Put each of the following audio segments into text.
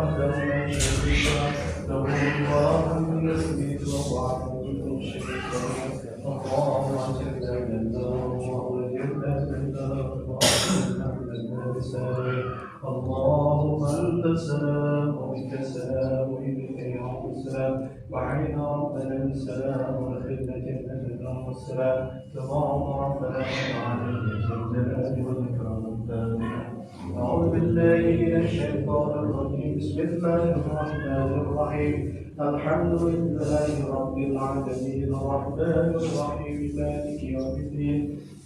وحده لا شريك له له الله يثبت وضعه كل شيء الله جل جلاله وجل جلاله اللهم انت السلام ومنك السلام واليك يعود السلام وعلينا ربنا السلام ودخلنا جنة النار والسلام اللهم ربنا وعليك الجلال والاكرام الدائم. أعوذ بالله من الشيطان الرجيم بسم الله الرحمن الرحيم الحمد لله رب العالمين الرحمن الرحيم مالك يوم الدين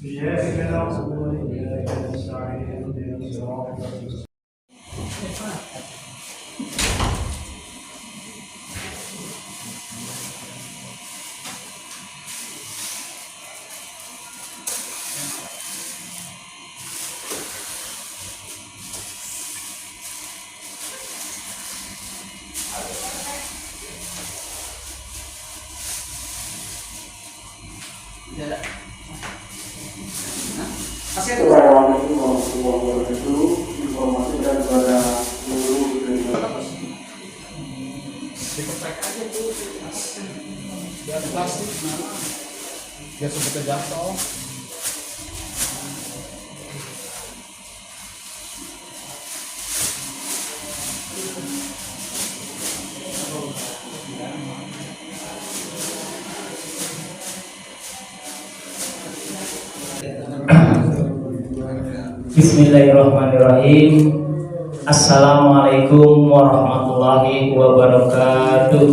إياك نعبد وإياك نستعين اهدنا الصراط المستقيم. Assalamualaikum warahmatullahi wabarakatuh. Informasi daripada seluruh Dikeprek aja tuh biar plastik biar sebetulnya jatuh. Bismillahirrahmanirrahim. Assalamualaikum warahmatullahi wabarakatuh.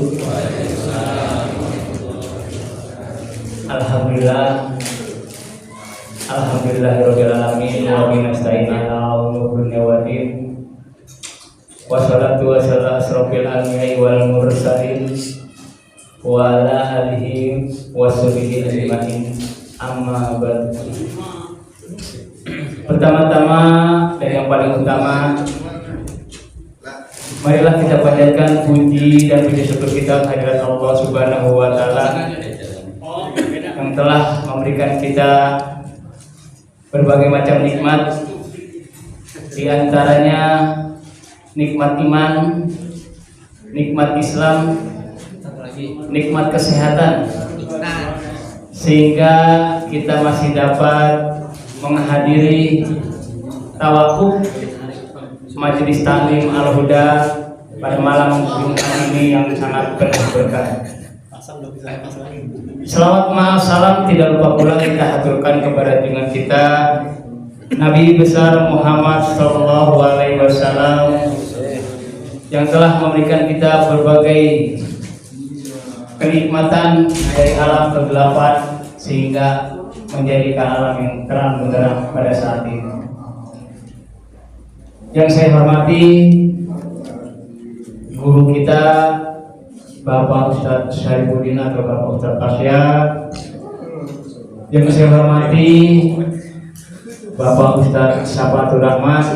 Alhamdulillah. Alhamdulillahirabbil alamin wa bihi nasta'in ala umuri dunya waddin. Wassalatu wassalamu asrofil anbiya'i wal mursalin wa ala alihi washabihi ajmain. Amma ba'du. Pertama-tama dan yang paling utama, marilah kita panjatkan puji dan puji syukur kita kehadirat Allah Subhanahu wa taala yang telah memberikan kita berbagai macam nikmat, di antaranya nikmat iman, nikmat Islam, nikmat kesehatan, sehingga kita masih dapat menghadiri tawakuf Majelis Taklim Al-Huda pada malam Jumat ini yang sangat penuh berkah. Selawat maaf salam tidak lupa pula kita haturkan kepada junjungan kita Nabi besar Muhammad Sallallahu Alaihi Wasallam yang telah memberikan kita berbagai kenikmatan dari alam kegelapan sehingga menjadikan alam yang terang benderang pada saat ini. Yang saya hormati guru kita Bapak Ustadz Syarifuddin atau Bapak Ustadz Pasya. Yang saya hormati Bapak Ustadz Safatur Rahman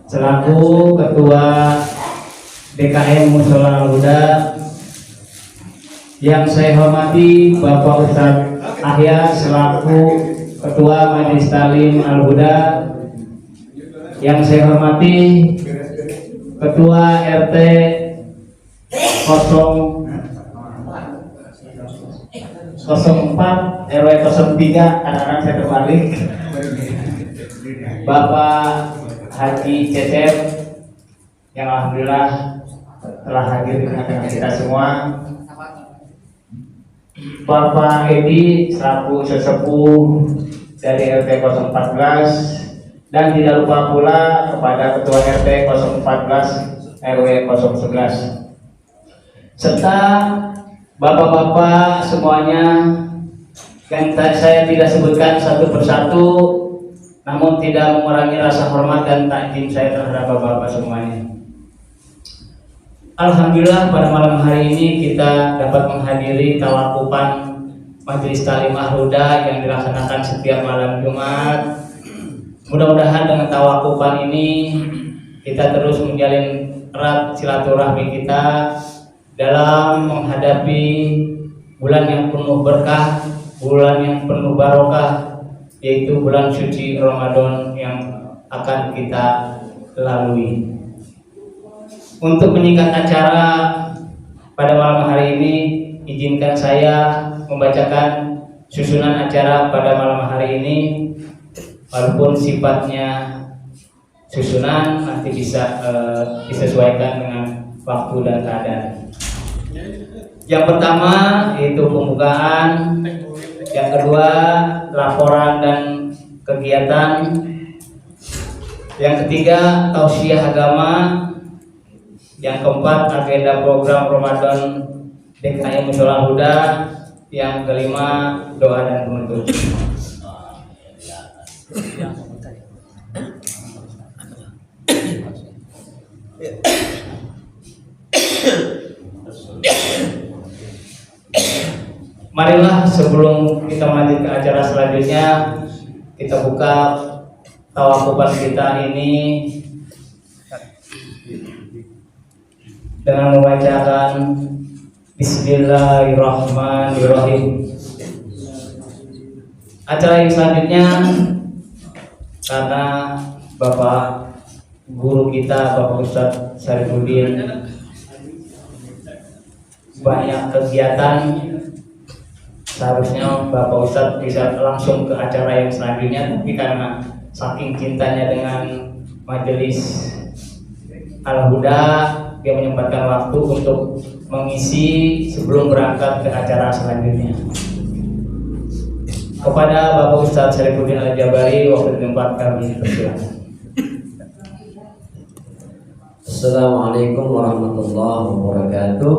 selaku Ketua DKM Mushola Al-Huda. Yang saya hormati Bapak Ustadz Ahya selaku Ketua Majelis Taklim Al-Huda. Yang saya hormati Ketua RT 04 RW 03, kadang-kadang saya terbalik, Bapak Haji Cecep yang alhamdulillah telah hadir di tengah kita semua, Bapak Edi selaku sesepuh dari RT 014, dan tidak lupa pula kepada Ketua RT 014 RW 011 serta bapak-bapak semuanya yang saya tidak sebutkan satu persatu, namun tidak mengurangi rasa hormat dan takjim saya terhadap bapak-bapak semuanya. Alhamdulillah pada malam hari ini kita dapat menghadiri tawakufan Majelis Taklim Al-Huda yang dilaksanakan setiap malam Jumat. Mudah-mudahan dengan tawakufan ini kita terus menjalin erat silaturahmi kita dalam menghadapi bulan yang penuh berkah, bulan yang penuh barokah, yaitu bulan suci Ramadan yang akan kita lalui. Untuk menyingkat acara pada malam hari ini, izinkan saya membacakan susunan acara pada malam hari ini, walaupun sifatnya susunan nanti bisa disesuaikan dengan waktu dan keadaan. Yang pertama yaitu pembukaan, yang kedua laporan dan kegiatan, yang ketiga tausiah agama, yang keempat agenda program Ramadan DKI Mushola Huda, yang kelima doa dan penutup. Marilah sebelum kita lanjut ke acara selanjutnya, kita buka tawakupan kita ini dengan membacakan Bismillahirrahmanirrahim. Acara yang selanjutnya, karena Bapak guru kita, Bapak Ustadz Syarifuddin, banyak kegiatan, seharusnya Bapak Ustadz bisa langsung ke acara yang selanjutnya, tapi karena saking cintanya dengan majelis Al-Huda, dia menyempatkan waktu untuk mengisi sebelum berangkat ke acara selanjutnya. Kepada Bapak Ustadz Syarifuddin Al-Jabari, waktu tempat kami persilakan. Assalamualaikum warahmatullahi wabarakatuh.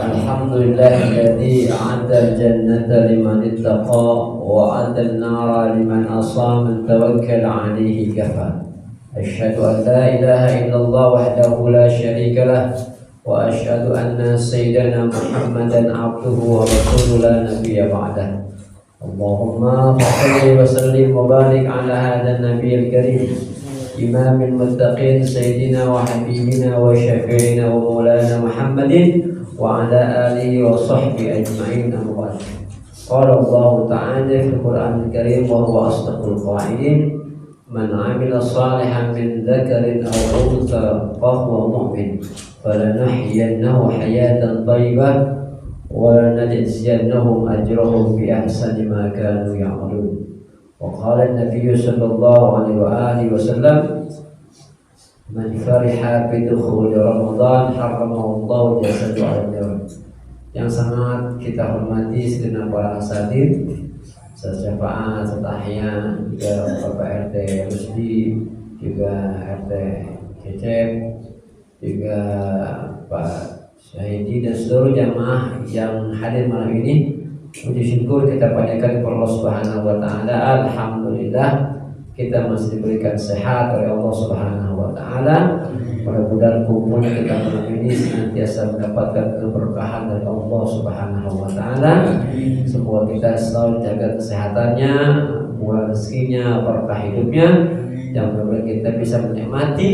Alhamdulillahilladzi a'adda al-jannata liman ittaqa wa 'adda an-nara liman asama tawakkal 'alaihi kafa. Asyhadu an la ilaha illallah wahdahu la syarika lah wa asyhadu anna sayyidana Muhammadan 'abduhu wa rasuluhu la nabiyya ba'dah. Allahumma shalli wa sallim wa barik 'ala hadzal nabiyil karim إمام المتقين سيدنا وحبيبنا وشفيعنا ومولانا محمد وعلى آله وصحبه أجمعين أما بعد. قال الله تعالى في القرآن الكريم وهو أصدق القائلين من عمل صالحا من ذكر أو أنثى فهو مؤمن فلنحيينه حياة طيبة ولنجزينهم أجرهم بأحسن ما كانوا يعملون. وقال النبي صلى الله عليه وآله وسلم من فرح بدخول رمضان حرمه الله جسده على النار. Yang sangat kita hormati segenap para hadir, syafaat, setahiyat, juga Bapak RT Rusdi, juga RT Cecep, juga Pak Syahidi dan seluruh jamaah yang hadir malam ini. Puji syukur kita panjatkan kepada Allah Subhanahu wa taala. Alhamdulillah kita masih diberikan sehat oleh Allah Subhanahu wa taala. Mudah-mudahan kumpulnya kita malam ini senantiasa mendapatkan keberkahan dari Allah Subhanahu wa taala. Semoga kita selalu jaga kesehatannya, murah rezekinya, berkah hidupnya, dan mudah-mudahan kita bisa menikmati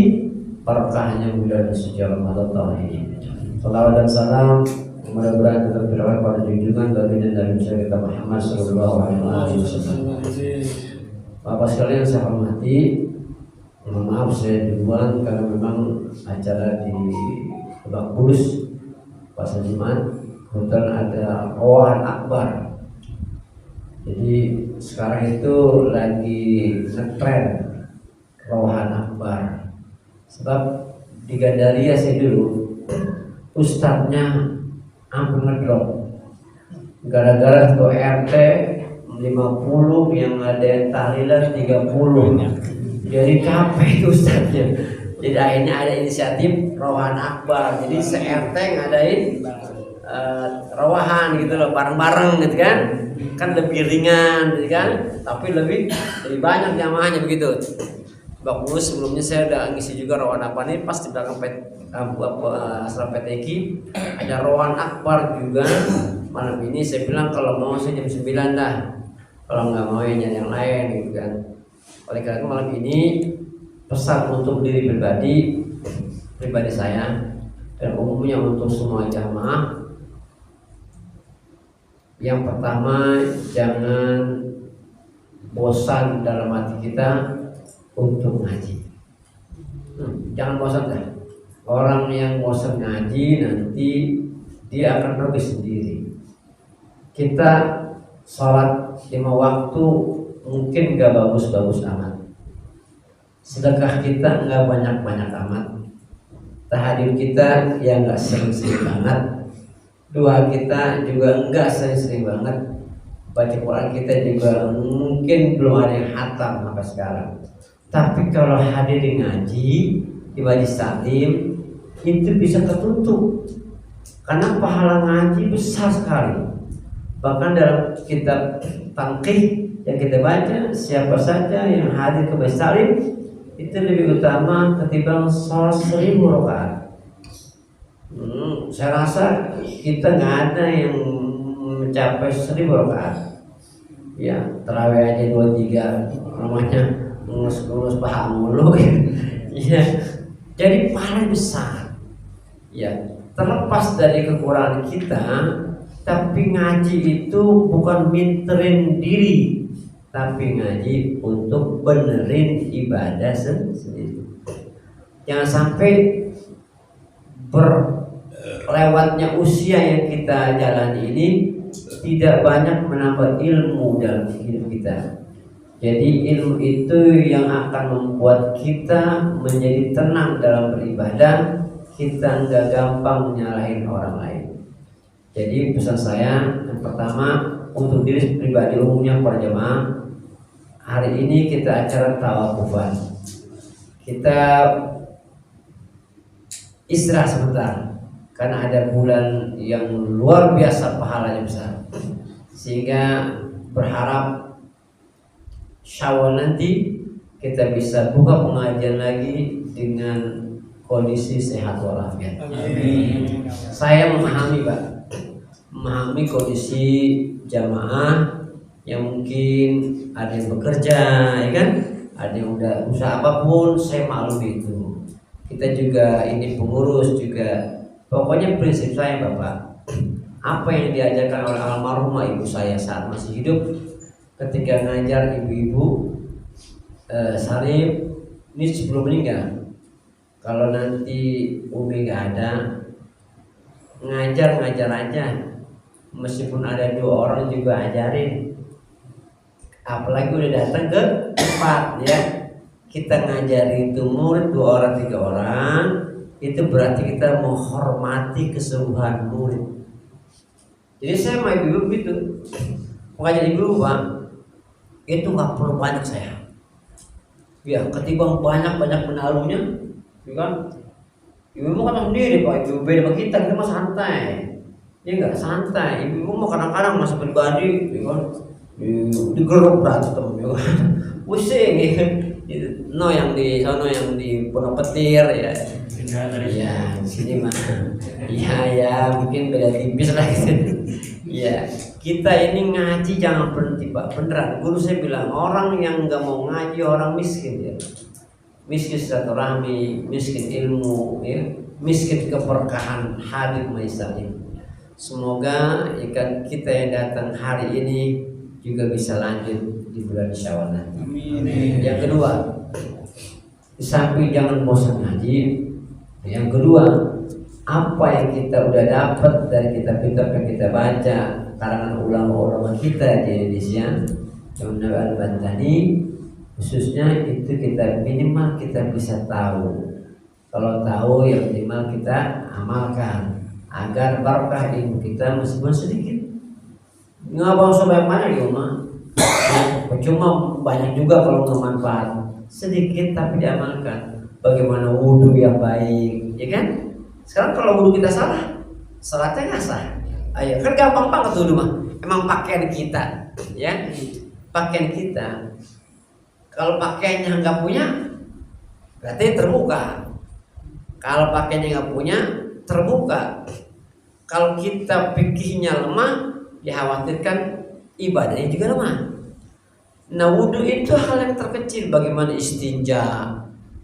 berkahnya bulan suci Ramadan tahun ini. Salawat dan salam mudah-mudahan tetap berlaku pada junjungan baginda Nabi kita Muhammad sallallahu alaihi wasallam. Bapak sekalian saya hormati, mohon maaf saya duluan karena memang acara di Lebak Bulus pasar Jumat kebetulan ada Rohan Akbar. Jadi sekarang itu lagi ngetren Rohan Akbar. Sebab di Gandaria saya dulu ustadznya hampir ngedrop gara-gara tuh RT 50 yang ada yang tahlilan 30, jadi capek itu ustadznya. Jadi akhirnya ada inisiatif Rohan Akbar, jadi se-RT ngadain rawahan gitu loh, bareng-bareng gitu kan lebih ringan gitu kan, tapi lebih banyak jamaahnya begitu. Bagus, sebelumnya saya udah ngisi juga rawan apa nih, pas di belakang asal PTQ ada rawan akbar juga. Malam ini saya bilang kalau mau saya jam 9 dah, kalau nggak mau ya nyari yang lain gitu kan. Oleh karena itu malam ini pesan untuk diri pribadi saya dan umumnya untuk semua jamaah. Yang pertama, jangan bosan dalam hati kita untuk ngaji. Jangan bosan dah. orang yang bosan ngaji nanti dia akan pergi sendiri. Kita sholat 5 waktu mungkin gak bagus-bagus amat, sedekah kita nggak banyak-banyak amat, tahajud kita ya nggak sering-sering banget, doa kita juga nggak sering-sering banget, baca Quran kita juga mungkin belum ada yang hatam sampai sekarang. Tapi kalau hadir di ngaji, di majelis taklim, itu bisa tertutup karena pahala ngaji besar sekali. Bahkan dalam kitab Tangqih yang kita baca, siapa saja yang hadir ke majelis taklim itu lebih utama ketimbang sholat 1000 rakaat. Saya rasa kita nggak ada yang mencapai 1000 rakaat. Ya, terawih aja 2-3, namanya ngurus paham mulu. Ya, jadi pahala besar. Ya, terlepas dari kekurangan kita, tapi ngaji itu bukan minterin diri, tapi ngaji untuk benerin ibadah sendiri. Jangan sampai berlewatnya usia yang kita jalani ini tidak banyak menambah ilmu dalam hidup kita. Jadi ilmu itu yang akan membuat kita menjadi tenang dalam beribadah. Kita nggak gampang menyalahin orang lain. Jadi pesan saya yang pertama untuk diri pribadi umumnya para jemaah, hari ini kita acara tawakufan. Kita istirahat sebentar karena ada bulan yang luar biasa pahalanya besar. Sehingga berharap Syawal nanti kita bisa buka pengajian lagi dengan kondisi sehat walafiat. Amin. Saya memahami Pak, memahami kondisi jamaah yang mungkin ada yang bekerja, ya kan, ada yang udah usaha apapun, saya maklum itu. Kita juga ini pengurus juga. Pokoknya prinsip saya Bapak, apa yang diajarkan oleh almarhumah ibu saya saat masih hidup, ketika ngajar ibu-ibu Sarip ini sebelum meninggal. Kalau nanti Umi gak ada, ngajar aja, meskipun ada 2 orang juga ajarin. Apalagi udah datang ke tempat ya, kita ngajari itu murid 2 orang 3 orang, itu berarti kita menghormati keseluruhan murid. Jadi saya mau ibu gitu, mengajar ibu Pak, itu nggak perlu banyak saya. Ya ketimbang banyak menaruhnya, ya kan? Ibu mau kan sendiri Pak, ibu beda sama kita mah santai. Ya nggak santai, ibu mau kadang-kadang masa pribadi, ya kan? Digeruk berantem, ya kan? Pusing, ya kan? No yang di sono yang di Pondok Petir ya. Ya sini mah. Ya mungkin beda tipis lah gitu. Ya kita ini ngaji jangan berhenti Pak, beneran. Guru saya bilang orang yang nggak mau ngaji orang miskin ya. Miskin silaturahmi, miskin ilmu, ya. Miskin keberkahan hadir majelis taklim. Semoga ikan kita yang datang hari ini juga bisa lanjut di bulan Syawal nanti. Amin. Yang kedua, di samping jangan bosan ngaji. Yang kedua, apa yang kita udah dapat dari kitab-kitab yang kita baca, karangan ulama-ulama kita di Indonesia, Imam Nawawi Al-Bantani, khususnya itu kita minimal kita bisa tahu. Kalau tahu ya minimal kita amalkan agar barokah ilmu kita meskipun sedikit. Nggak usah banyak-banyak ya Umar. Cuma banyak juga kalau nggak manfaat, sedikit tapi diamalkan. Bagaimana wudhu yang baik, ya kan? Sekarang kalau wudhu kita salah, salatnya nggak sah. Ayo, kan gampang banget wudhu mah. Emang pakaian kita, ya, pakaian kita. Kalau pakaiannya nggak punya, berarti terbuka. Kalau pakaiannya nggak punya, terbuka. Kalau kita fikihnya lemah, dikhawatirkan ibadahnya juga lemah. Nah wudhu itu hal yang terkecil. Bagaimana istinja,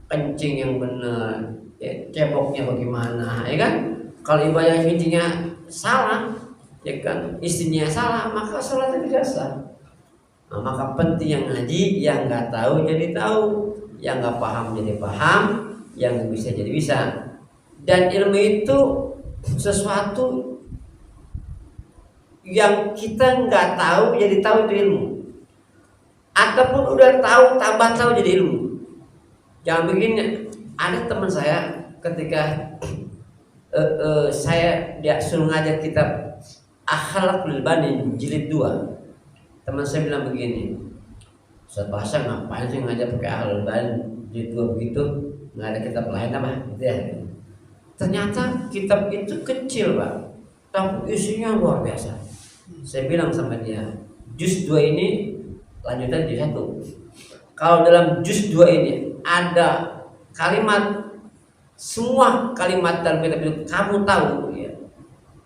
kencing yang benar, ya, ceboknya bagaimana, ya kan? Kalau ibadah kencingnya salah, ya kan, istinja salah, maka sholatnya tidak sah. Nah, maka penting yang ngaji, yang nggak tahu jadi tahu, yang nggak paham jadi paham, yang bisa jadi bisa. Dan ilmu itu sesuatu yang kita nggak tahu jadi tahu itu ilmu, ataupun udah tahu tambah tahu jadi ilmu. Jangan begini. Ada teman saya ketika dia suruh ngajar kitab Akhlaqul Bani jilid 2. Teman saya bilang begini, Ustaz Bahasa ngapain sih ngajar pakai Akhlaqul Bani jilid 2 begitu? Nggak ada kitab lain apa? Gitu ya. Ternyata kitab itu kecil, Pak, tapi isinya luar biasa. Saya bilang sama dia, juz 2 ini lanjutan juz 1. Kalau dalam juz 2 ini ada kalimat, semua kalimat dalam kitab itu kamu tahu ya,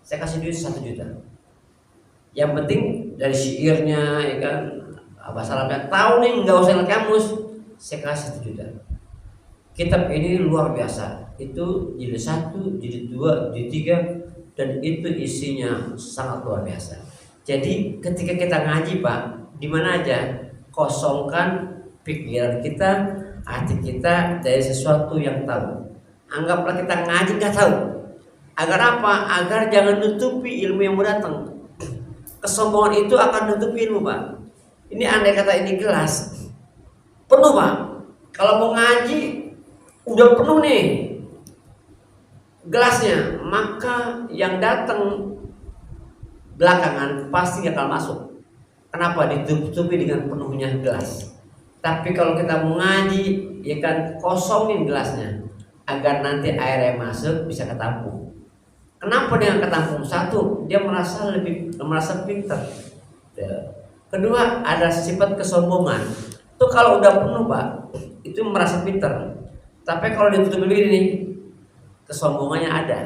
saya kasih duit 1 juta. Yang penting dari syairnya ya kan, bahasa Arabnya tahu nih, nggak usah lihat kamus, saya kasih 1 juta. Kitab ini luar biasa. Itu jilid 1, jilid 2, jilid 3, dan itu isinya sangat luar biasa. Jadi ketika kita ngaji, Pak, di mana aja kosongkan pikiran kita, hati kita dari sesuatu yang tahu. Anggaplah kita ngaji nggak tahu. Agar apa? Agar jangan nutupi ilmu yang mau datang. Kesombongan itu akan nutupi ilmu, Pak. Ini andai kata ini gelas penuh, Pak. Kalau mau ngaji udah penuh nih gelasnya, maka yang datang belakangan pasti akan masuk. Kenapa? Ditutupi dengan penuhnya gelas. Tapi kalau kita mau ngaji, ya kan, kosongin gelasnya agar nanti air yang masuk bisa ketampung. Kenapa dengan ketampung? Satu, dia merasa pintar. Kedua, ada sifat kesombongan. Itu kalau udah penuh, Pak, itu merasa pintar. Tapi kalau ditutup begini nih, kesombongannya ada.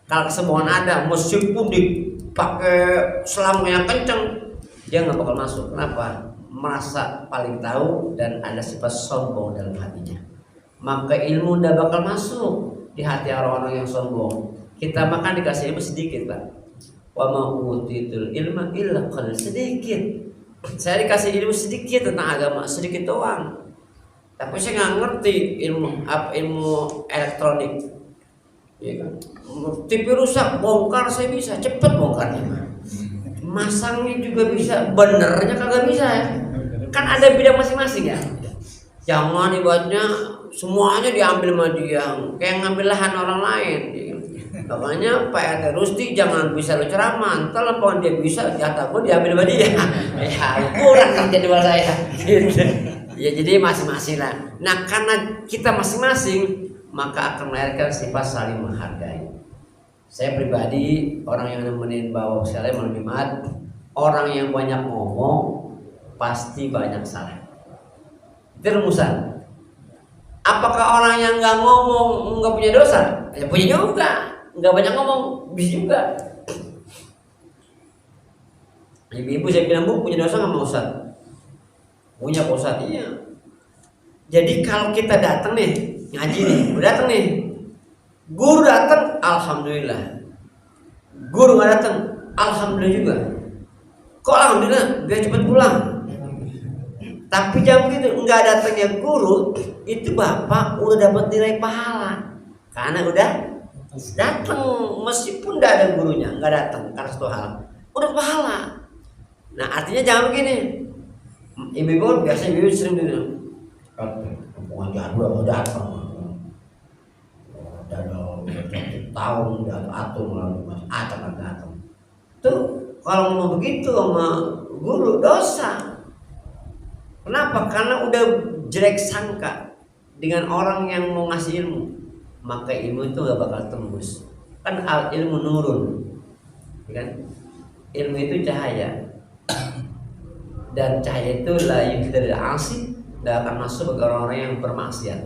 Kalau kesombongan ada, meskipun dipakai selang yang kenceng, dia nggak bakal masuk. Kenapa? Merasa paling tahu dan ada sifat sombong dalam hatinya. Maka ilmu nggak bakal masuk di hati orang-orang yang sombong. Kita makan dikasih ilmu sedikit, Pak. Wa ma utitul ilma illa qalil, sedikit. Saya dikasih ilmu sedikit tentang agama, sedikit doang. Tapi saya nggak ngerti ilmu elektronik, ya kan? TV rusak, bongkar saya bisa, cepet bongkarnya. Masangnya juga bisa, benernya kagak bisa ya. Kan ada bidang masing-masing ya. Jangan ibaratnya semuanya diambil sama dia, kayak ngambil lahan orang lain. Makanya Pak RT Rusti jangan bisa lu ceramah, telepon dia bisa, jatah gue diambil sama dia. Ya kurang jadwal saya. Ya jadi masing-masing lah. Nah karena kita masing-masing, maka akan melahirkan sifat saling menghargai. Saya pribadi orang yang nemenin bawa sekalian malam Jumat, orang yang banyak ngomong pasti banyak salah. Itu rumusan. Apakah orang yang nggak ngomong nggak punya dosa? Ya punya juga. Nggak banyak ngomong bisa juga. Ibu saya bilang, Bu, punya dosa nggak mau Ustaz? Punya Pak Ustaz, iya. Jadi kalau kita datang nih ngaji nih, udah datang nih, guru datang, alhamdulillah. Guru nggak datang, alhamdulillah juga. Kok alhamdulillah? Biar cepat pulang. Tapi jangan begitu, nggak datangnya guru itu bapak udah dapat nilai pahala karena udah datang, meskipun tidak ada gurunya, nggak datang karena satu hal, udah pahala. Nah artinya jangan begini. Ibu-ibu biasanya ibu sering bilang, pengajian udah datang, udah tahun udah atur lalu masih datang. Tuh kalau ngomong begitu sama guru dosa. Kenapa? Karena udah jelek sangka dengan orang yang mau ngasih ilmu, maka ilmu itu gak bakal tembus. Kan ilmu nurun, kan? Ilmu itu cahaya. Dan cahaya itu la yudhil asih, gak akan masuk bagi orang-orang yang bermaksiat.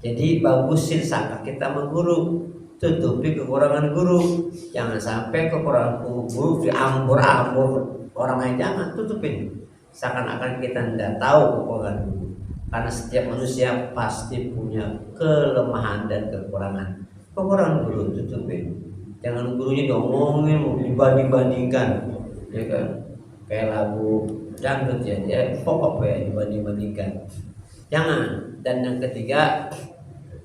Jadi bagusin sangka kita sama guru, tutupi kekurangan guru. Jangan sampai kekurangan guru diambur-ambur orang lain, jangan tutupin. Seakan-akan kita tidak tahu kekurangan guru. Karena setiap manusia pasti punya kelemahan dan kekurangan. Kekurangan guru tutupin. Jangan gurunya diomongin, dibanding-bandingkan, ya kan? Kayak lagu dangdut ya, dia pokok ya dibanding-bandingkan. Jangan. Dan yang ketiga,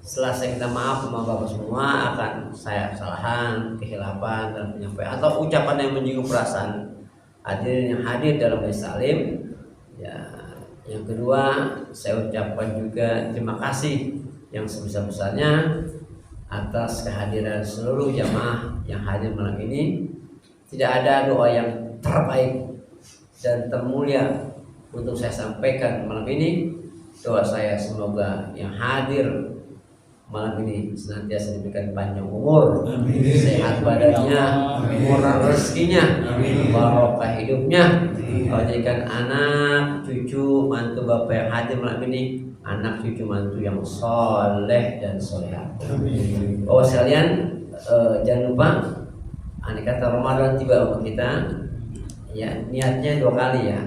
Setelah saya minta maaf sama bapak semua akan saya kesalahan, kehilapan dalam penyampaian atau ucapan yang menyinggung perasaan hadirin yang hadir dalam majelis taklim. Ya, yang kedua saya ucapkan juga terima kasih yang sebesar-besarnya atas kehadiran seluruh jamaah yang hadir malam ini. Tidak ada doa yang terbaik dan termulia untuk saya sampaikan malam ini. Doa saya semoga yang hadir malam ini senantiasa diberikan panjang umur, sehat badannya, murah rezekinya, barokah hidupnya. Kalau jadikan anak, cucu, mantu bapak yang hadir malam ini, anak cucu mantu yang soleh dan soleha. Oh sekalian, jangan lupa, andai kata Ramadan tiba untuk kita, ya niatnya 2 kali ya.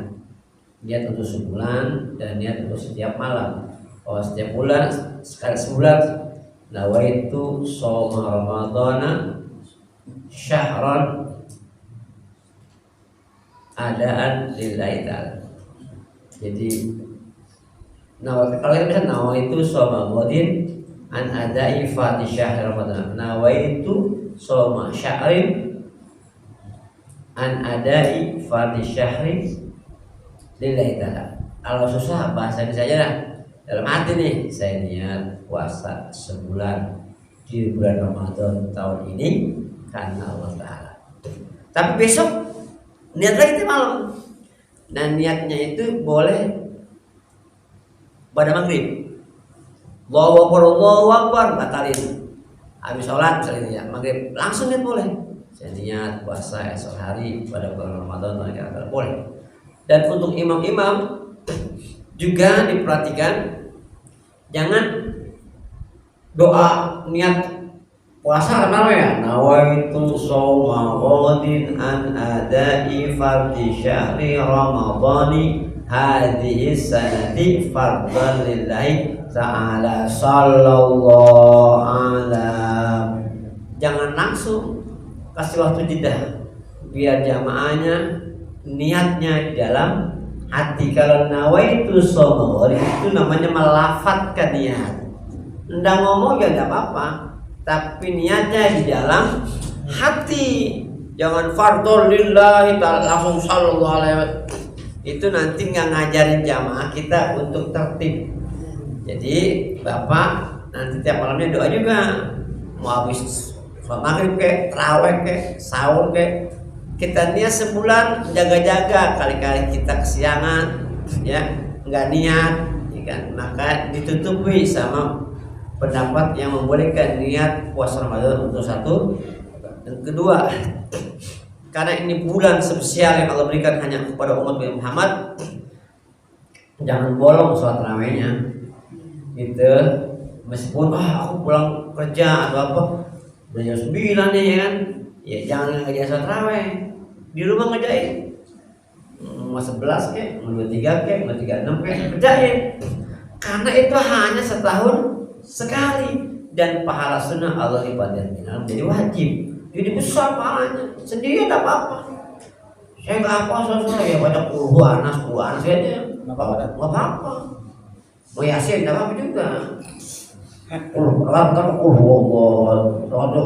Niat untuk sebulan dan niat untuk setiap malam. Oh setiap bulan, sekali sebulan, nawaitu shoma ramadhana syahran adaan lillahi ta'ala. Jadi kalau kita bisa nawaitu shoma ghadin an adai fatihah ramadhan, nawaitu shoma syahrin an adai fatihah lillahi ta'ala. Kalau susah bahasa ini saja lah. Dalam hati nih, saya niat puasa sebulan di bulan Ramadan tahun ini karena Allah Ta'ala. Tapi besok niat lagi di malam. Dan niatnya itu boleh pada maghrib. Allahu Akbar, batalin. Habis sholat misalnya ya, maghrib langsung niat boleh. Saya niat puasa esok hari pada bulan Ramadan tahun ini boleh. Dan untuk imam-imam juga diperhatikan, jangan doa niat puasa kenapa ya? Nawaitu shoma ghadin an adai fardhi syahri ramadhani hadhihi sanati fardhan lillahi ta'ala sallallahu alaihi. Jangan langsung, kasih waktu jeda biar jamaahnya niatnya di dalam hati. Kalau nawaitu shoma itu namanya melafatkan niat. Nggak ngomong ya nggak apa-apa, tapi niatnya di dalam hati. Jangan fardhu lillahi ta'ala langsung sallallahu alaihi. Itu nanti nggak ngajarin jamaah kita untuk tertib. Jadi bapak nanti tiap malamnya doa juga. Mau habis sholat maghrib ke, tarawih ke, sahur ke, kita niat sebulan jaga-jaga, kali-kali kita kesiangan ya nggak niat ya kan? Maka ditutupi sama pendapat yang membolehkan niat puasa Ramadan untuk satu. Dan kedua, karena ini bulan spesial yang Allah berikan hanya kepada umat Muhammad, jangan bolong sholat tarawihnya gitu. Meskipun aku pulang kerja atau apa udah jam 9 nih ya kan, ya jangan ngerjain sholat tarawih di rumah, ngerjain mau 11 ke, mau 23 ke, mau 36 ke, kerjain. Karena itu hanya setahun sekali dan pahala sunnah Allah lipatin menjadi wajib. Jadi besar pahalanya. Sendiri tak apa-apa. Saya nggak apa soalnya ya baca qul anas aja. Nggak apa-apa. Mau yasin nggak apa-apa juga. Kalau ada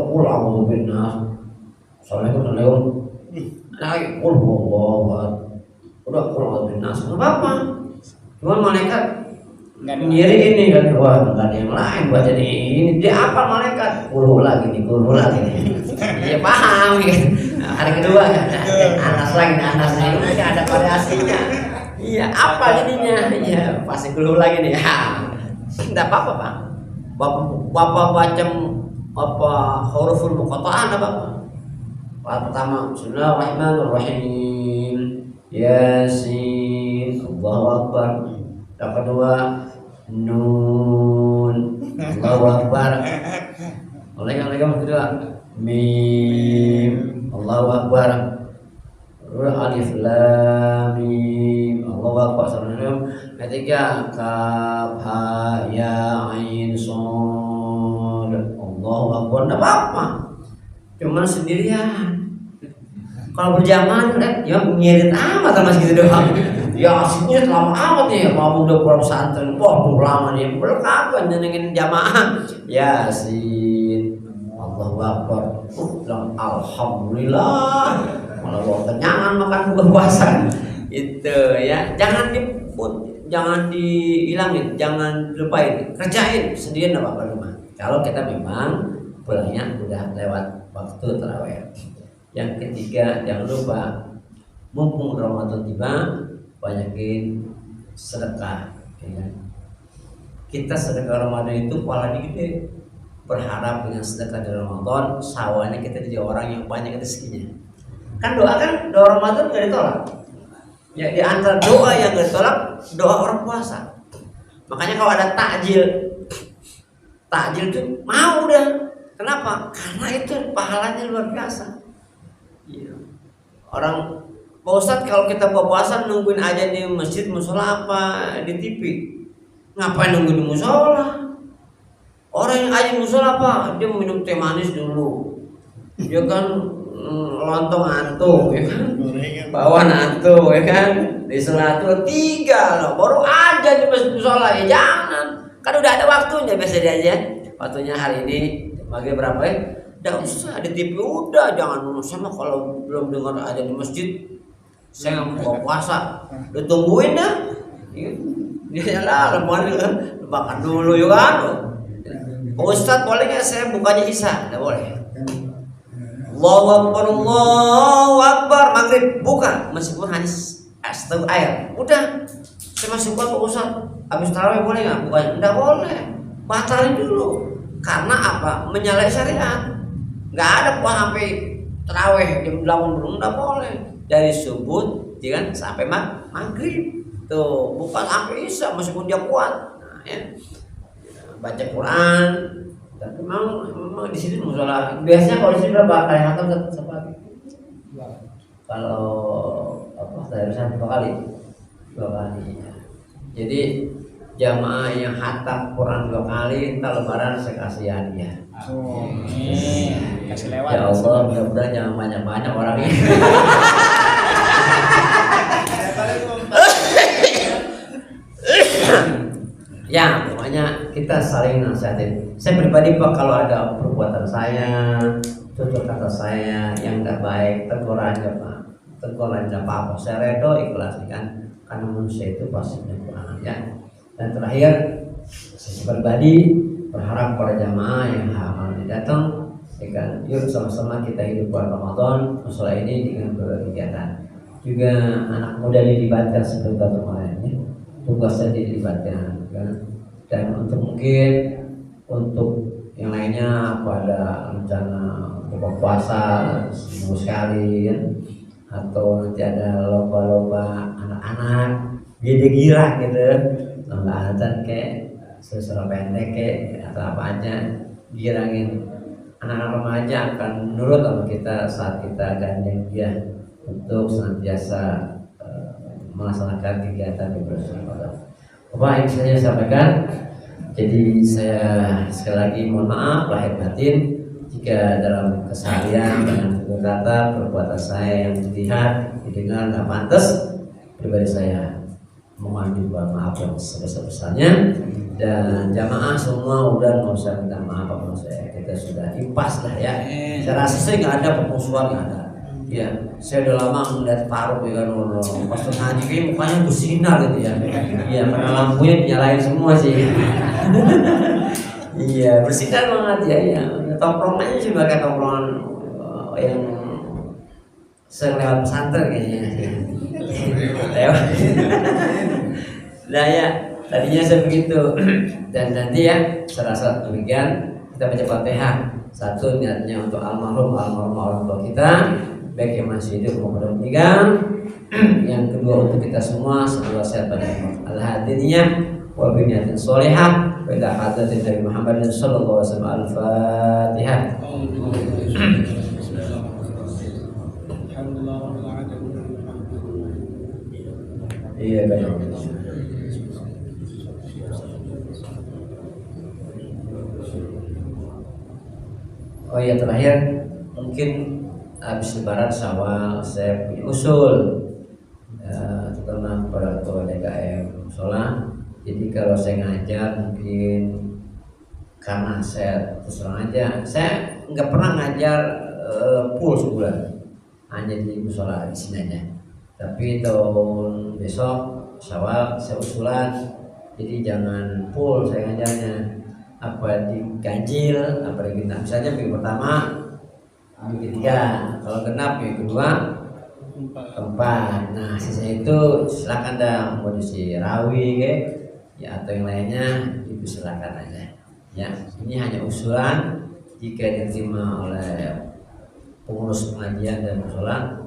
qul a'udzu binnas. Soalnya itu lewat. Naik qul udah qul a'udzu binnas. Nggak apa-apa. Cuma malaikat nyiri ini kan, wah nggak ada yang lain buat jadi ini. Dia apa malaikat? Qul lagi nih. Ya paham gitu. Nah, hari kedua anas lagi nih, anas nih, udah ada variasinya. Iya, apa jadinya? Iya, pasti dulu lagi nih. Enggak apa-apa, Pak. Bapak baca apa huruful muqatta'ah apa? Pertama, Bismillahirrahmanirrahim. Yasin, Allahu Akbar. Yang kedua, Nun, Allahu Akbar. Yang kedua, Mim, Allahu Akbar. Alif Lam Mim, Allahu Akbar. Ketiga, Kaf Ha Ya Ain Shad, Allahu Akbar. Tidak apa-apa, cuma sendirian. Kalau berjamaah ya ngirit amat sama segitu doang. Ya aslinya lama amat nih, mau udah pulang pesantren, waduh lama nih, belum kapan nyenengin jamaah. Yasin, Allahu Akbar, bilang alhamdulillah, malah bawa kenyangan makan buka puasa. Itu ya, jangan dihilangin, jangan lupain, kerjain sendirian apa rumah. Kalau kita memang pulangnya udah lewat waktu tarawih. Yang ketiga, jangan lupa mumpung Ramadan tiba, banyakin sedekah. Ya. Kita sedekah Ramadan itu pahalanya gede. Berharap dengan sedekah di Ramadan, sawahnya kita jadi orang yang banyak rezekinya. Kan doa Ramadan gak ditolak. Ya, di antara doa yang gak ditolak, doa orang puasa. Makanya kalau ada takjil itu mau udah. Kenapa? Karena itu pahalanya luar biasa. Ya. Orang Pak Ustadz, kalau kita buka puasa nungguin aja di masjid, musola apa di TV? Ngapain nungguin di musola? Orang yang aja musola apa? Dia minum teh manis dulu. Dia kan lontong antuk, ya kan? Bawa antuk, ya kan? Di selatu 3 loh, baru aja di musola. Ya jangan, kan udah ada waktunya biasa dia aja. Waktunya hari ini maghrib berapa ya? Udah usah di TV udah, jangan sama kalau belum dengar aja di masjid. Saya nggak mau puasa, udah tungguin dah. Dia lah, makan dulu ya kan. Ustadz boleh nggak saya bukanya Isya? Nggak boleh. Allahu Akbar, maghrib buka meskipun hanya setengah air. Udah, saya masih buka Pak Ustadz. Habis tarawih boleh nggak bukanya? Nggak boleh, batalin dulu. Karena apa? Menyalahi syariat. Nggak ada puasa sampai tarawih jam 8 belum, nggak boleh. Dari subuh jangan sampai maghrib tuh, bukan sampai Isya meskipun dia kuat. Nah, ya. Baca Quran, tapi memang di sini musola. Biasanya kalau di sini berapa kali khatam sepagi? Kalau saya bisa 2 kali. Ya. Jadi jamaah yang khatam Quran 2 kali, entar lebaran saya kasih hadiah. Kasih lewat. Ya Allah, mudah-mudahan jangan banyak-banyak orangnya. Ya, pokoknya kita saling nasihatin. Saya pribadi Pak, kalau ada perbuatan saya, tutur kata saya yang tidak baik, tegur aja Pak. Tegur aja apa-apa. Saya redo ikhlas kan, karena manusia itu pasti punya kekurangan ya. Dan terakhir, saya pribadi berharap para jamaah yang hamal datang, ya kan, yuk sama-sama kita hidup bulan Ramadan, musola ini dengan berkegiatan. Juga anak muda dilibatkan seperti kemarin ya. Tugasnya dilibatkan kan? Dan untuk yang lainnya pada rencana buka puasa seminggu sekali kan? Atau nanti ada lomba-lomba anak-anak gede gira gitu, lomba azan kayak sesuatu pendek kayak atau apa aja, girangin anak-anak remaja akan menurut sama kita saat kita gandeng dia untuk senantiasa melaksanakan kegiatan ibadah Ramadan. Apa yang saya sampaikan. Jadi saya sekali lagi mohon maaf lahir batin jika dalam keseharian dengan kata perbuatan saya yang dilihat didengar nggak pantas. Pribadi saya mohon juga maaf yang sebesar-besarnya, dan jamaah semua udah nggak usah minta maaf sama saya, kita sudah impas lah ya. Saya rasa saya nggak ada permusuhan, nggak ada. Ya, saya udah lama melihat Faruk ya kan, pas ngaji kayak mukanya bersinar gitu ya. Iya, karena lampunya dinyalain semua sih. Iya, bersinar banget ya. Tongkrongannya juga kayak tongkrongan yang sering lewat pesantren kayaknya. Lewat. Nah ya, tadinya saya begitu. Dan nanti ya, saya rasa demikian kita baca Fatihah. Satu niatnya untuk almarhum orang tua kita, baik yang masih hidup maupun meninggal. Yang kedua untuk kita semua, semoga sehat pada al-hadiniyah wa biniyatin sholihah wa ila hadratin Nabi Muhammad sallallahu alaihi wasallam. Al-Fatihah. Iya benar. Oh iya, terakhir mungkin habis lebaran Syawal saya punya usul setelah pada ketua DKM musola. Jadi kalau saya ngajar mungkin karena saya terus terang aja, saya nggak pernah ngajar full sebulan, hanya di musola di sini aja. Tapi tahun besok Syawal saya usulan, jadi jangan full saya ngajarnya, apa diganjil, apa digenap. Misalnya minggu pertama, minggu ketiga, kalau genap minggu kedua, keempat. Nah sisa itu silakan dah mau diisi rawi ya atau yang lainnya itu silakan aja. Ya ini hanya usulan, jika diterima oleh pengurus pengajian dan musola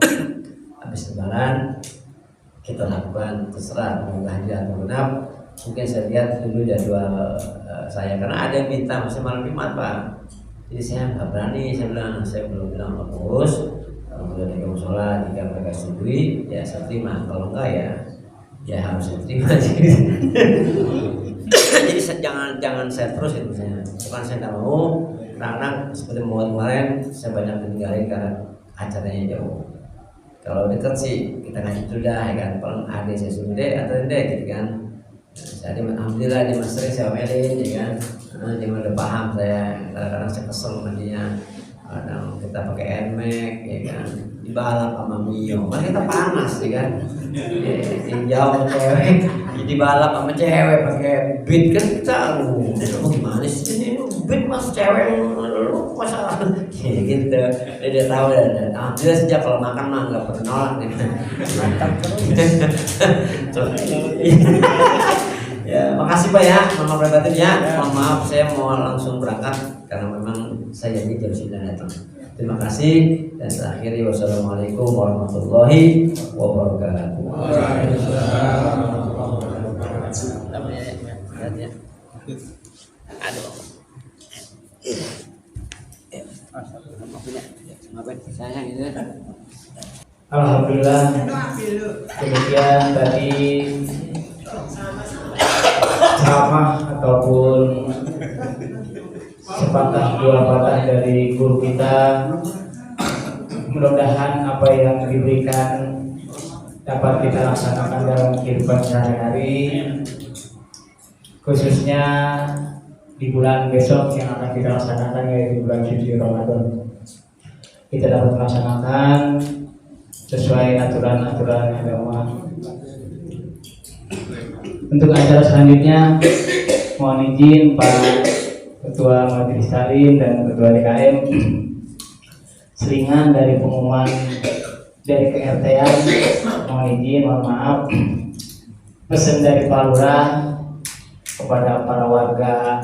habis lebaran kita lakukan, terserah mau ganjil atau genap. Mungkin saya lihat dulu jadwal saya, karena ada yang minta masih malam Jumat Pak, jadi saya nggak berani. Saya bilang, saya belum bilang sama pengurus, kalau udah di musola jika mereka setujui ya saya terima, kalau enggak ya harus saya terima. Jadi jangan saya terus itu, saya bukan saya nggak mau, karena seperti kemarin saya banyak ditinggalin karena acaranya jauh. Kalau dekat sih kita ngasih sudah ya kan, kalau ada saya suruh deh atau deh gitu kan. Jadi alhamdulillah di Mas Sri saya omelin ya kan, dia udah paham saya. Kadang-kadang saya kesel sama dia, kadang kita pakai NMAX ya kan, dibalap sama Mio, kan kita panas ya kan, jauh sama cewek, dibalap sama cewek pakai beat kan kita, gimana sih ini beat mas cewek lu masalah gitu. Dia tahu dan alhamdulillah sejak kalau makan mah nggak pernah nolak nih. Mantap terus. Ya, makasih Pak ya, mohon batin ya. Mohon maaf saya mau langsung berangkat karena memang saya jadi jam 9 datang. Terima kasih dan terakhir wassalamualaikum warahmatullahi wabarakatuh. Alhamdulillah, demikian tadi ceramah ataupun sepatah dua patah dari guru kita. Mudah-mudahan apa yang diberikan dapat kita laksanakan dalam kehidupan sehari-hari, khususnya di bulan besok yang akan kita laksanakan, yaitu bulan suci Ramadan. Kita dapat melaksanakan sesuai aturan-aturan agama. Untuk acara selanjutnya, mohon izin Pak Ketua Majelis Taklim dan Ketua DKM, selingan dari pengumuman dari KRT-an, mohon izin, mohon maaf, pesan dari Pak Lurah kepada para warga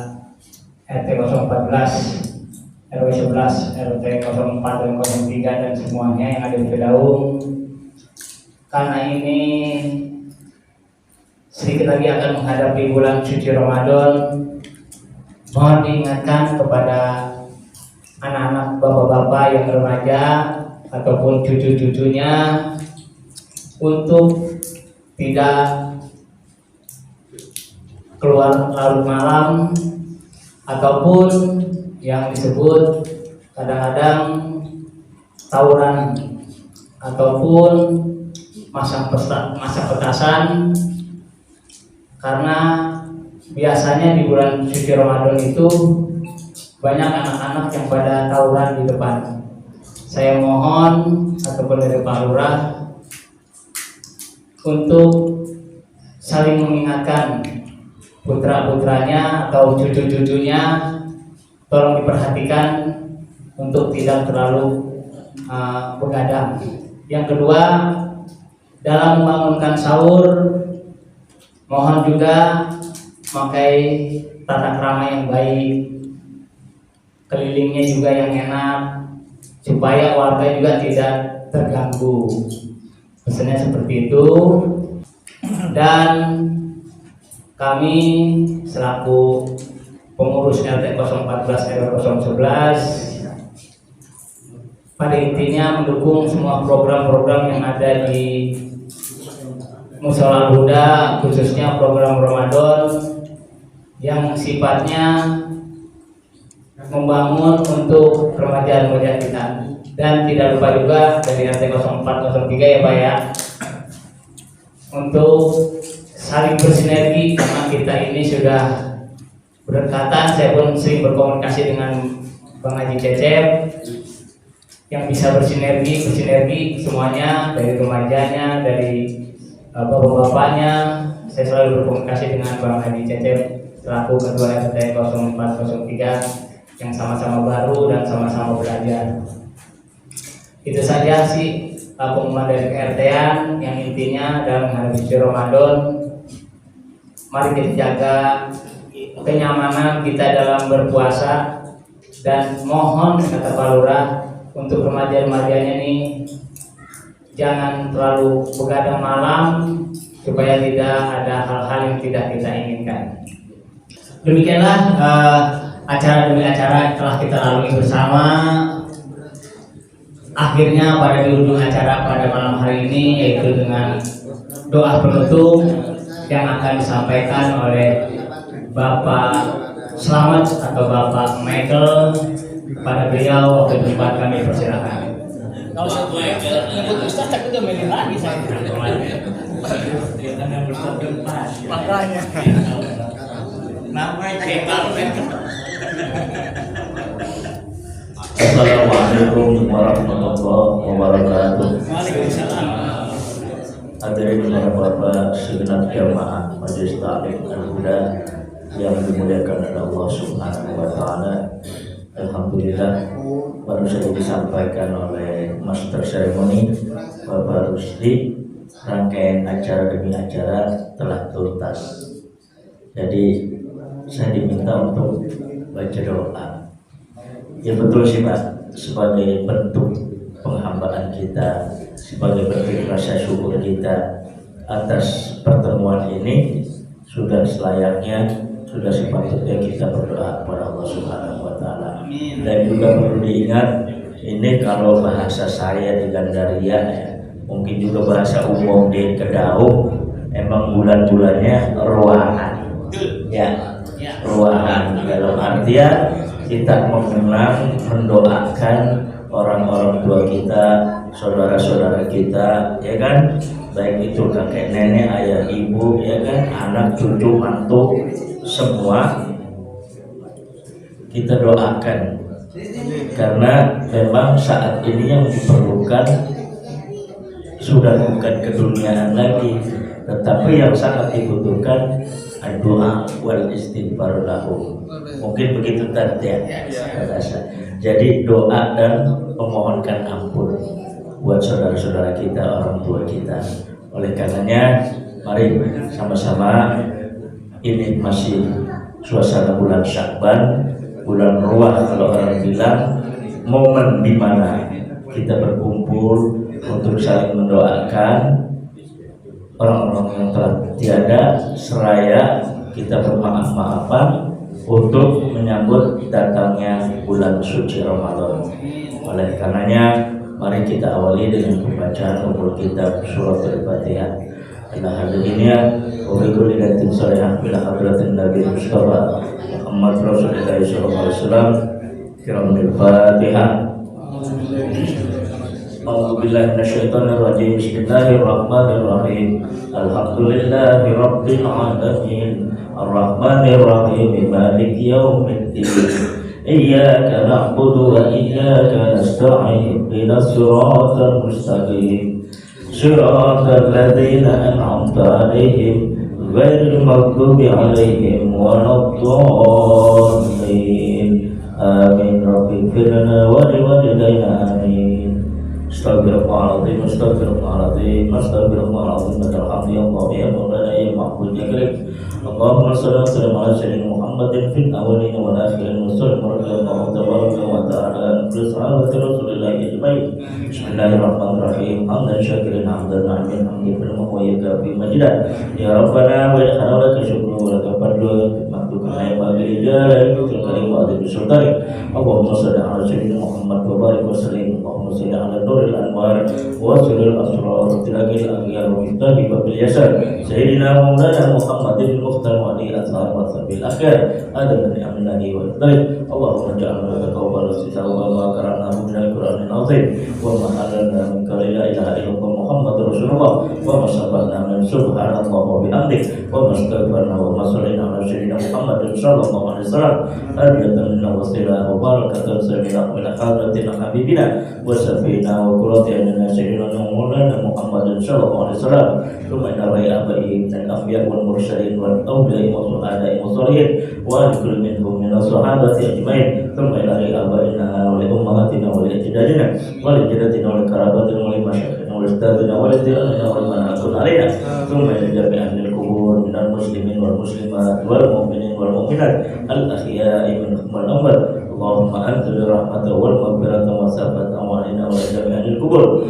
RT 014, RW 11, RT 04 dan 03 dan semuanya yang ada di Kedaung. Karena ini sedikit lagi akan menghadapi bulan suci Ramadan, mohon diingatkan kepada anak-anak bapak-bapak yang remaja ataupun cucu-cucunya untuk tidak keluar larut malam ataupun yang disebut kadang-kadang tawuran ataupun masa petasan, karena biasanya di bulan suci Ramadan itu banyak anak-anak yang pada tawuran di depan. Saya mohon ataupun dari Pak Lurah untuk saling mengingatkan putra-putranya atau cucu-cucunya, tolong diperhatikan untuk tidak terlalu begadang. Yang kedua, dalam membangunkan sahur, mohon juga memakai tata krama yang baik, kelilingnya juga yang enak, supaya warga juga tidak terganggu. Pesannya seperti itu. Dan kami selaku pengurus RT 014 RW 011 pada intinya mendukung semua program-program yang ada di Mushola Al-Huda, khususnya program Ramadan yang sifatnya membangun untuk remaja-remaja kita. Dan tidak lupa juga dari RT 04 03 ya Pak ya, untuk saling bersinergi karena kita ini sudah berdekatan. Saya pun sering berkomunikasi dengan Bang Haji Cecep yang bisa bersinergi semuanya, dari remajanya, dari bapak-bapaknya. Saya selalu berkomunikasi dengan Bang Haji Cecep selaku Ketua RT 0403 yang sama-sama baru dan sama-sama belajar. Itu saja sih pengumuman dari KRT-an yang intinya dalam menghadapi Ramadan, mari kita jaga kenyamanan kita dalam berpuasa, dan mohon kata Pak Lurah untuk remaja-remajanya nih jangan terlalu begadang malam supaya tidak ada hal-hal yang tidak kita inginkan. Demikianlah acara demi acara telah kita lalui bersama. Akhirnya pada di ujung acara pada malam hari ini yaitu dengan doa penutup yang akan disampaikan oleh Bapak Slamet atau Bapak Michael. Pada beliau waktu tempat kami persilakan. Kalau satu nyebut Ustaz tak udah main lagi saya. Makanya. Namanya cekal. Assalamualaikum warahmatullahi wabarakatuh. Waalaikumsalam. Hadirin para bapak segenap jamaah Majelis Ta'lim Al-Huda yang dimuliakan oleh Allah Subhanahu wa taala. Alhamdulillah baru saja disampaikan oleh Master Seremoni Bapak Rusdi, rangkaian acara demi acara telah tuntas. Jadi saya diminta untuk baca doa. Ya betul sih Pak, sebagai bentuk penghambaan kita, sebagai bentuk rasa syukur kita atas pertemuan ini, sudah selayaknya, sudah sepatutnya kita berdoa kepada Allah Subhanahu wa taala. Dan juga perlu diingat, ini kalau bahasa saya di Gandaria ya, mungkin juga bahasa umum di Kedaung, emang bulan-bulannya ruangan. Ya, ruangan dalam artian kita mengenang, mendoakan orang-orang tua kita, saudara-saudara kita, ya kan, baik itu kakek nenek, ayah ibu, ya kan, anak cucu mantu, semua kita doakan, karena memang saat ini yang diperlukan sudah bukan keduniaan lagi, tetapi yang sangat dibutuhkan doa wal istighfar lahum. Mungkin begitu tadi ya. Jadi doa dan memohonkan ampun buat saudara-saudara kita, orang tua kita. Oleh karenanya, mari sama-sama, ini masih suasana bulan Syakban, bulan ruah kalau orang bilang, momen di mana kita berkumpul untuk saling mendoakan orang-orang yang telah tiada, seraya kita bermaaf-maafan untuk menyambut datangnya bulan suci Ramadan. Oleh karenanya, mari kita awali dengan pembacaan umul kitab surat Al-Fatihah. Ila hadirinnya, wa bi kulli latin salihah ila hadratin Nabi Mustafa Muhammad Rasulullah sallallahu alaihi wasallam. Kiramul Fatihah. A'udzubillahi minasyaitonir rajim. Bismillahirrahmanirrahim. Alhamdulillahi rabbil alamin. Arrahmanir rahim. Maliki yaumiddin. Iyyaka na'budu wa iyyaka nasta'in. Ihdinas siratal mustaqim. Siratal ladzina an'amta 'alaihim ghairil maghdubi 'alaihim waladdallin. Amin. Rabbighfir lana wa liwalidayna. Amin. Astagfirullahaladzim, astagfirullahaladzim, astagfirullahaladzim. Alhamdulillah ya Maulana ya Mahmud ya Karim. Allahumma salli ala sayyidina Muhammadin fil awwalin wal akhirin wa sallim radhiyallahu tabaraka wa ta'ala ala sahabati Rasulillah ajma'in. Bismillahirrahmanirrahim. Hamdan syakirin hamdan na'imin hamdan fil muwayyiqa fi majidah. Ya Rabbana wa ilaha laka syukru wa laka fadlu maktuka ya bagi jalal fil karim wa adil sultani. Allahumma salli ala sayyidina Muhammad wa barik wa sallim. Allahumma salli ala nuril anwar wa sirril asrar tilakil aghyar wa mitabi babil yasar sayyidina maulana Muhammadin mukhtar wa ali athar wa sabil akhir ada min amnahi wa dzalik. Allahumma ja'alna laka qawlan sisa wa ma qara'na min al-Qur'anil azim wa ma 'allamna min la ilaha illallah Muhammadur Rasulullah wa ma sabana min subhanallah wa bihamdik wa ma astaghfirna wa ma salina ala sayyidina Muhammadin sallallahu alaihi wasallam hadiyatan min wasilah wa barakatan sabina min hadratina habibina wa safina wa qurratina sayyidina Maulana Muhammadin sallallahu alaihi wasallam thumma ila abai min al-anbiya wal mursalin wal awliya wa suhada'i wa salihin wa kullu minhum min as-sahabati ajmain thumma ila abaina wa li ummahatina wa li ajdadina wa li jaddatina wa li karabatina wa li masyayikhina wa li ustadzina wa li tirana wa li man akun alaina thumma ila jami'an al-qubur min al-muslimin wal muslimat wal mu'minin wal mu'minat al-ahya'i minhum wal amwat Allahumma anzil rahmatahu wal maghfirata wa safata awalina wa jami'an al-qubur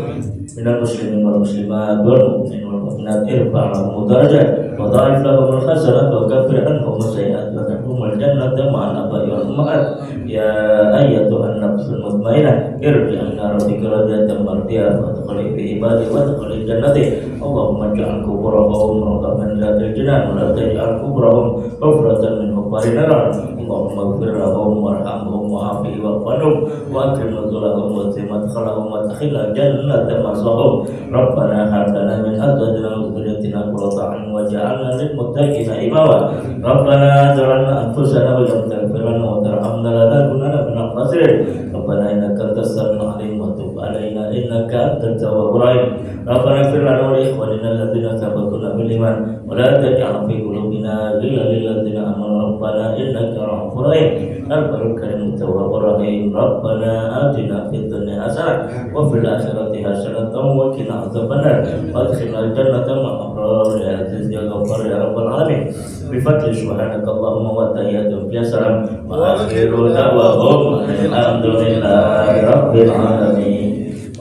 من المسلمين والمسلمات والمؤمنين والمؤمنات ارفع لهم درجات وضاعف لهم الحسنات وكفر عنهم السيئات وادخلهم الجنة مع الآباء والأمهات يا أيتها النفس المطمئنة ارجع إلى ربك راضية مرضية فادخلي في عبادي وادخلي جنتي اللهم اجعل قبورهم روضة من رياض الجنان ولا تجعل قبورهم حفرة من حفر النار اللهم اغفر لهم وارحمهم وعافهم واعف عنهم واكرم نزلهم وسع مدخلهم وادخلنا الجنة مأواهم ربنا هب لنا من أزواجنا وذريتنا قرة أعين واجعلنا للمتقين إماما ربنا ظلمنا أنفسنا وإن لم تغفر لنا وترحمنا لنكونن من الخاسرين ربنا إنك أنت السميع العليم وتب علينا إنك أنت التواب الرحيم ربنا اغفر لنا ولإخواننا الذين سبقونا بالإيمان ولا تجعل في قلوبنا غلا للذين آمنوا ربنا إنك رؤوف رحيم البر الكريم التواب الرحيم ربنا آتنا في الدنيا حسنة وفي الآخرة حسنة وقنا عذاب النار وادخلنا الجنة مع الأبرار يا عزيز يا غفار يا رب العالمين بفضل سبحانك اللهم وتحياتهم يا سلام وآخر دعواهم الحمد لله رب العالمين.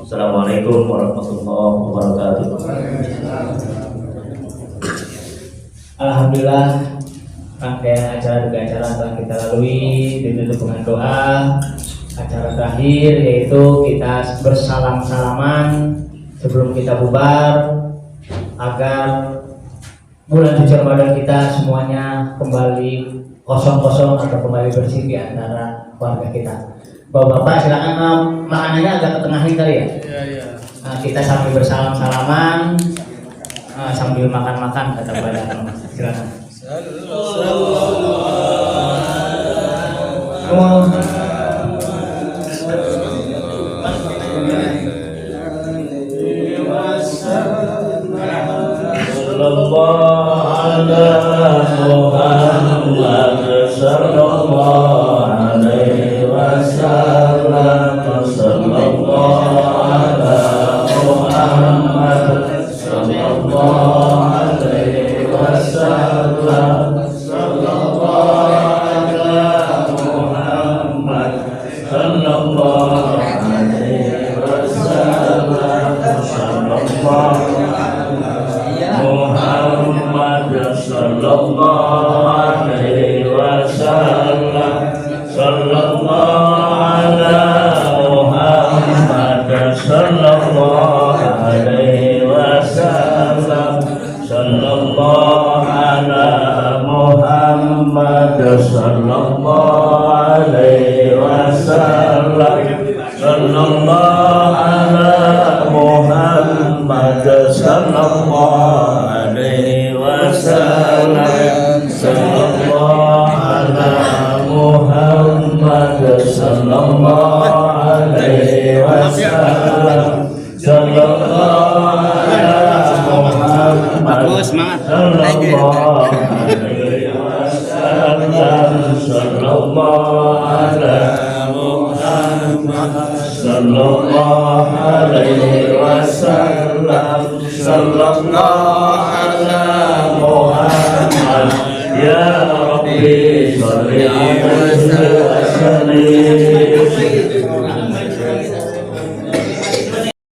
Assalamualaikum warahmatullahi wabarakatuh. Alhamdulillah, rangkaian acara demi acara telah kita lalui ditutup dengan doa. Acara terakhir yaitu kita bersalam-salaman sebelum kita bubar agar bulan suci Ramadan kita semuanya kembali kosong-kosong atau kembali bersih di antara keluarga kita. Bapak-bapak silakan makanannya agak ke tengahin kali ya. Iya. Kita sambil bersalam-salaman sambil makan-makan kata badan. Silakan. Ya Rabbi, salli wa sallim